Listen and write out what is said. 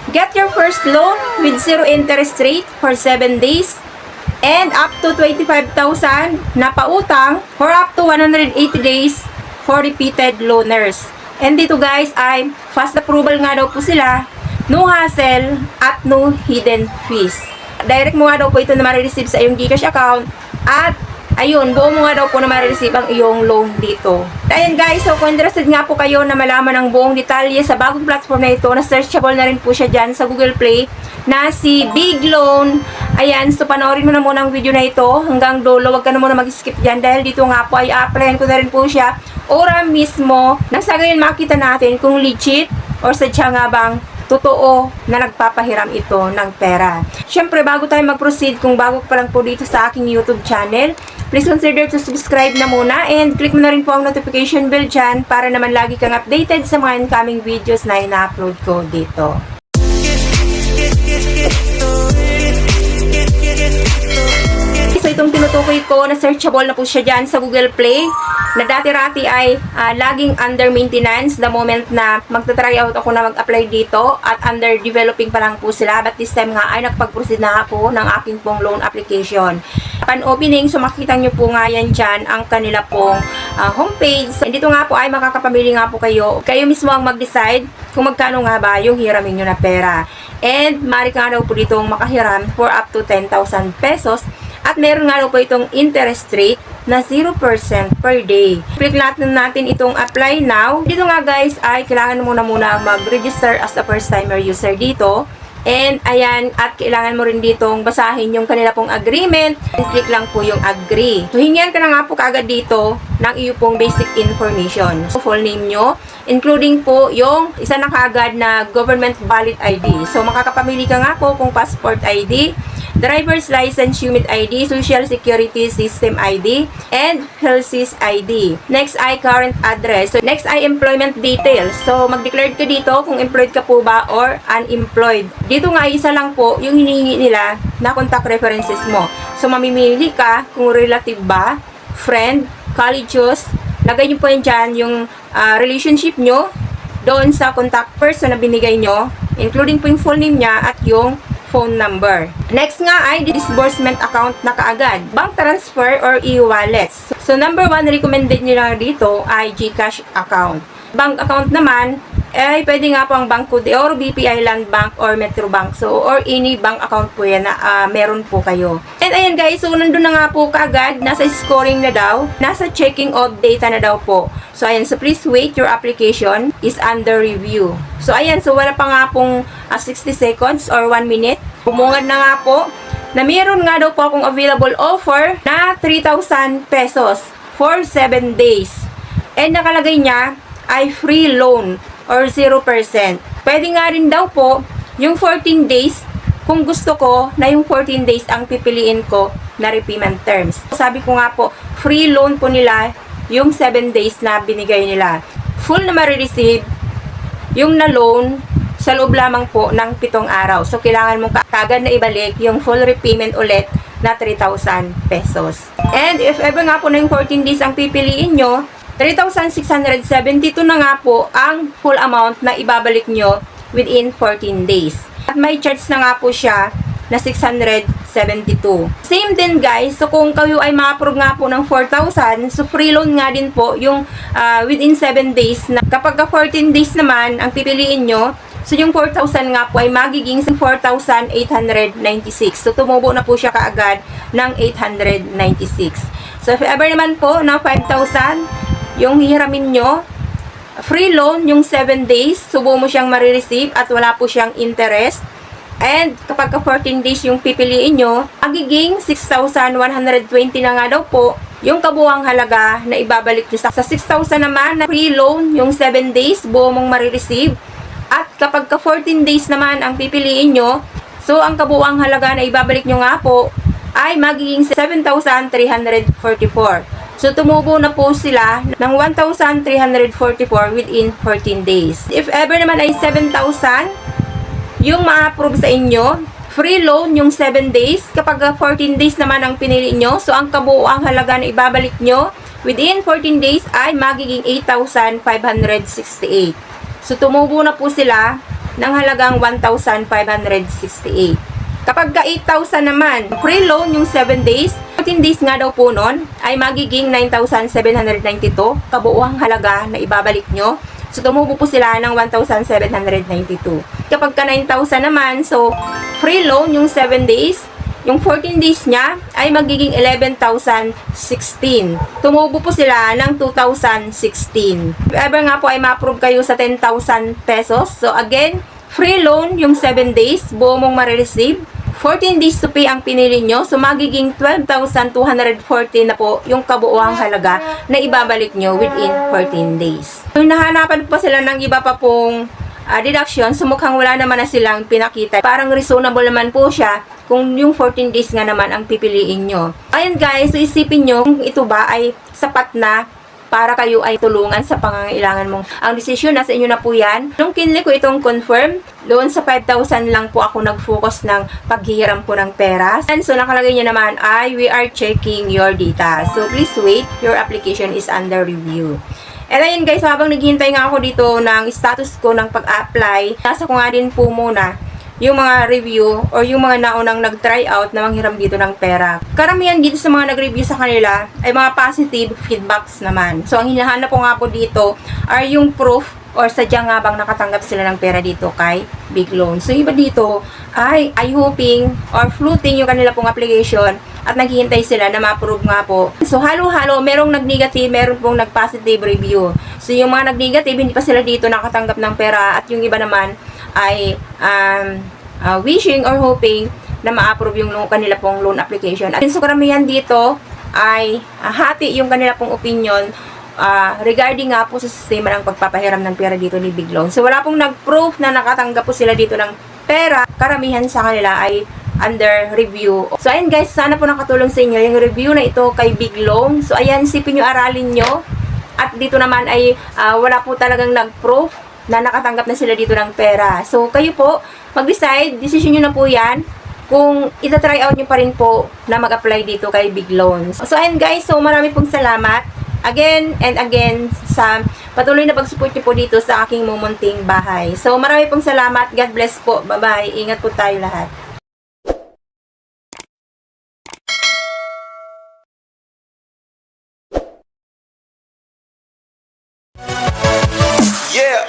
Get your first loan with 0 interest rate for 7 days and up to 25,000 na pautang for up to 180 days for repeated loaners. And dito guys ay fast approval nga daw po sila, no hassle at no hidden fees. Direct mo nga daw po ito na ma-receive sa iyong GCash account at ayun, buo mo nga daw po na ma-receive ang iyong loan dito. Ayan guys, so kung interested nga po kayo na malaman ang buong detalye sa bagong platform na ito, na searchable na rin po siya dyan sa Google Play, na si Big Loan. Ayan, so panoorin mo na muna ang video na ito hanggang dulo. Huwag ka na muna mag-skip dyan dahil dito nga po ay applyan ko na rin po siya ora mismo. Nang sa ganyan makita natin kung legit or sadya nga bang totoo na nagpapahiram ito ng pera. Siyempre, bago tayo mag-proceed, kung bago pa lang po dito sa aking YouTube channel, please consider to subscribe na muna and click mo na rin po ang notification bell dyan para naman lagi kang updated sa mga incoming videos na ina-upload ko dito. So itong tinutukoy ko na searchable na po siya dyan sa Google Play, na dati-rati ay laging under maintenance the moment na magta-try out ako na mag-apply dito at under developing pa lang po sila, but this time nga ay nakapag-proceed na ako ng aking pong loan application. Upon opening, so makita nyo po nga yan dyan ang kanila pong homepage. So, dito nga po ay makakapamili nga po kayo. Kayo mismo ang mag-decide kung magkano nga ba yung hiramin nyo na pera. And maaari ka nga daw po ditong makahiram for up to 10,000 pesos. At meron nga daw po itong interest rate na 0% per day. Click natin itong apply now. Dito nga guys ay kailangan muna mag-register as a first timer user dito. And ayan, at kailangan mo rin ditong basahin yung kanila pong agreement. And click lang po yung agree. So hingian ka na nga po kaagad dito ng iyo pong basic information. So full name nyo, including po yung isa na kaagad na government valid ID. So makakapamili ka nga po kung passport ID, driver's license unit ID, social security system ID, and HELSIS ID. Next ay current address. So next ay employment details. So mag-declare ka dito kung employed ka po ba or unemployed. Dito nga isa lang po yung hinihingi nila na contact references mo. So mamimili ka kung relative ba, friend, collegios. Lagay nyo po yan dyan yung relationship nyo doon sa contact person na binigay nyo, including po yung full name niya at yung phone number. Next nga ay disbursement account na kaagad. Bank transfer or e-wallet. So number 1 recommended nila dito ay GCash account. Bank account naman ay pwede nga po ang Bangko de Oro, BPI Land Bank or Metrobank. So or any bank account po yan na meron po kayo. And ayan guys, so nandun na nga po kaagad, nasa scoring na daw, nasa checking of data na daw po. So ayan, so please wait, your application is under review. So ayan, so wala pa nga pong 60 seconds or 1 minute. Bumungad na nga po na mayroon nga daw po akong available offer na 3,000 pesos for 7 days. And nakalagay niya ay free loan or 0%. Pwede nga rin daw po yung 14 days kung gusto ko na yung 14 days ang pipiliin ko na repayment terms. Sabi ko nga po, free loan po nila yung 7 days na binigay nila. Full na ma-receive yung na-loan sa loob lamang po ng 7 araw. So, kailangan mong kagad na ibalik yung full repayment ulit na 3,000 pesos. And if ever nga po na yung 14 days ang pipiliin nyo, 3,672 na nga po ang full amount na ibabalik nyo within 14 days. At may charge na nga po siya na 672. Same din guys, so kung kayo ay ma-approve nga po ng 4,000, so free loan nga din po yung within 7 days. Na kapag 14 days naman ang pipiliin nyo, so yung 4,000 nga po ay magiging 4,896. So tumubo na po siya kaagad ng 896. So if ever naman po na 5,000 yung hihiramin nyo, free loan yung 7 days, subo mo siyang marireceive at wala po siyang interest. And kapag 14 days yung pipiliin nyo, magiging 6,120 na nga daw po yung kabuwang halaga na ibabalik nyo. Sa 6,000 naman na free loan yung 7 days, buo mong marireceive. At kapag 14 days naman ang pipiliin nyo, so ang kabuwang halaga na ibabalik nyo nga po ay magiging 7,344. So, tumubo na po sila ng 1,344 within 14 days. If ever naman ay 7,000 yung ma-approve sa inyo, free loan yung 7 days. Kapag 14 days naman ang pinili nyo, so ang kabuuang halaga na ibabalik nyo within 14 days ay magiging 8,568. So, tumubo na po sila ng halagang 1,568. Kapag ka 8,000 naman, free loan yung 7 days, 14 days nga daw po nun, ay magiging 9,792 kabuuang halaga na ibabalik nyo. So, tumubo po sila ng 1,792. Kapag ka 9,000 naman, so, free loan yung 7 days, yung 14 days niya ay magiging 11,016. Tumubo po sila ng 2,016. If ever nga po ay ma-approve kayo sa 10,000 pesos, so again, free loan yung 7 days, buo mong marireceive. 14 days to pay ang pinili nyo, so magiging 12,240 na po yung kabuuang halaga na ibabalik nyo within 14 days. Kung nahanapan pa sila ng iba pa pong deduction, so mukhang wala naman na silang pinakita. Parang reasonable naman po siya kung yung 14 days nga naman ang pipiliin nyo. Ayun guys, so isipin nyo kung ito ba ay sapat na para kayo ay tulungan sa pangangailangan mo. Ang desisyon nasa inyo na po yan. Nung kinli ko itong confirm, doon sa 5,000 lang po ako nag-focus ng paghihiram po ng pera. And so nakalagay niya naman ay we are checking your data. So please wait, your application is under review. And ayun guys, habang naghihintay nga ako dito ng status ko ng pag-apply, nasa ko nga din po muna yung mga review or yung mga naunang nag-try out na manghiram dito ng pera. Karamihan dito sa mga nag-review sa kanila ay mga positive feedbacks naman. So, ang hinahanap ko nga po dito are yung proof or sadya nga bang nakatanggap sila ng pera dito kay Big Loan. So, iba dito ay hoping or floating yung kanila pong application at naghihintay sila na ma-approve nga po. So, halo-halo, merong nag-negative, meron pong nag-positive review. So, yung mga nag-negative, hindi pa sila dito nakatanggap ng pera at yung iba naman ay wishing or hoping na ma-approve yung kanila pong loan application. At so karamihan dito ay hati yung kanila pong opinion regarding nga po sa sistema ng pagpapahiram ng pera dito ni Big Loan. So wala pong nag-proof na nakatanggap po sila dito ng pera. Karamihan sa kanila ay under review. So ayun guys, sana po nakatulong sa inyo yung review na ito kay Big Loan. So ayan, sipin nyo, aralin nyo. At dito naman ay wala po talagang nag-proof na nakatanggap na sila dito ng pera. So, kayo po, mag-decide, decision nyo na po yan, kung ita-try out nyo pa rin po na mag-apply dito kay Big Loans. So, ayun guys, so marami pong salamat, again and again, sa patuloy na pag-support nyo po dito sa aking mumunting bahay. So, marami pong salamat, God bless po, bye-bye, ingat po tayo lahat. Yeah.